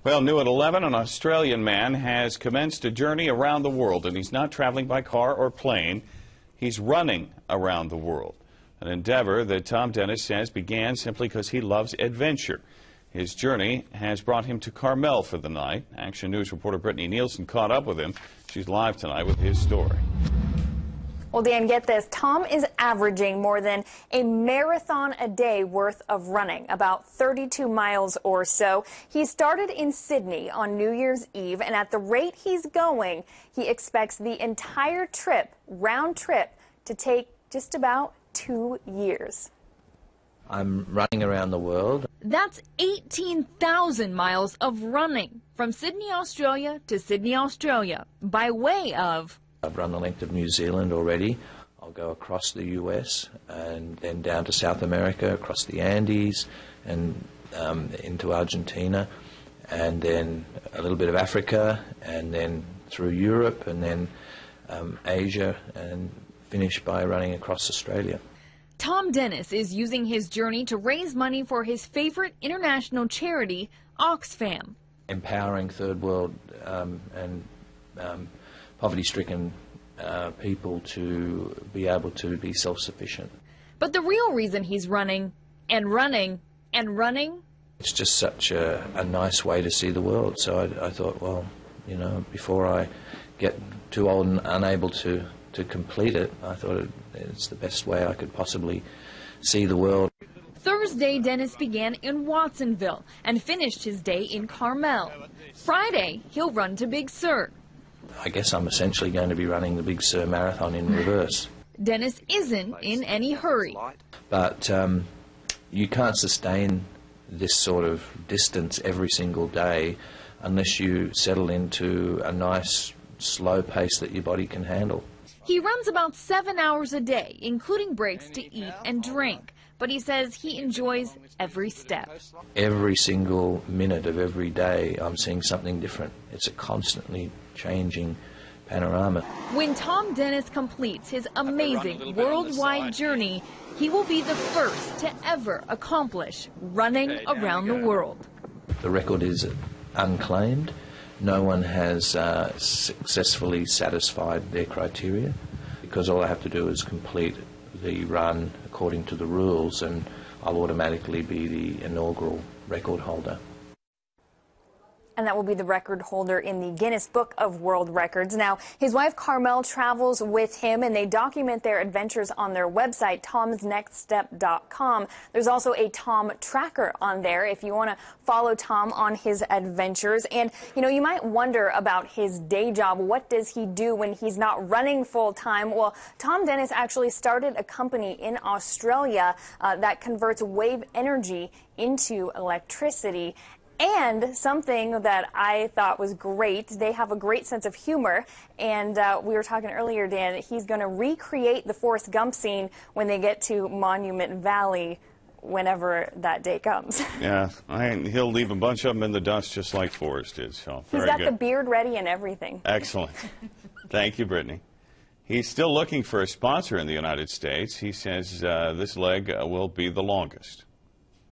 Well, new at 11, an Australian man has commenced a journey around the world, and he's not traveling by car or plane. He's running around the world, an endeavor that Tom Dennis says began simply because he loves adventure. His journey has brought him to Carmel for the night. Action News reporter Brittany Nielsen caught up with him. She's live tonight with his story. Well, Dan, get this. Tom is averaging more than a marathon a day worth of running, about 32 miles or so. He started in Sydney on New Year's Eve, and at the rate he's going, he expects the entire trip, round trip, to take just about 2 years. I'm running around the world. That's 18,000 miles of running from Sydney, Australia to Sydney, Australia, by way of... I've run the length of New Zealand already. I'll go across the US and then down to South America, across the Andes and into Argentina, and then a little bit of Africa, and then through Europe, and then Asia, and finish by running across Australia. Tom Dennis is using his journey to raise money for his favorite international charity, Oxfam. Empowering third world and poverty-stricken people to be able to be self-sufficient. But the real reason he's running and running and running... It's just such a nice way to see the world. So I thought, well, you know, before I get too old and unable to complete it, I thought it's the best way I could possibly see the world. Thursday, Dennis began in Watsonville and finished his day in Carmel. Friday, he'll run to Big Sur. I guess I'm essentially going to be running the Big Sur Marathon in reverse. Dennis isn't in any hurry. But you can't sustain this sort of distance every single day unless you settle into a nice, slow pace that your body can handle. He runs about 7 hours a day, including breaks to eat and drink. But he says he enjoys every step. Every single minute of every day, I'm seeing something different. It's a constantly changing panorama. When Tom Dennis completes his amazing worldwide journey, he will be the first to ever accomplish running around the world. The record is unclaimed. No one has successfully satisfied their criteria, because all I have to do is complete the run according to the rules, and I'll automatically be the inaugural record holder. And that will be the record holder in the Guinness Book of World Records. Now, his wife Carmel travels with him, and they document their adventures on their website, tomsnextstep.com. There's also a Tom tracker on there if you want to follow Tom on his adventures. And, you know, you might wonder about his day job. What does he do when he's not running full time? Well, Tom Dennis actually started a company in Australia that converts wave energy into electricity. And something that I thought was great, they have a great sense of humor. And we were talking earlier, Dan, he's going to recreate the Forrest Gump scene when they get to Monument Valley, whenever that day comes. Yeah, he'll leave a bunch of them in the dust just like Forrest did. So he's got the beard ready and everything. Excellent. Thank you, Brittany. He's still looking for a sponsor in the United States. He says this leg will be the longest.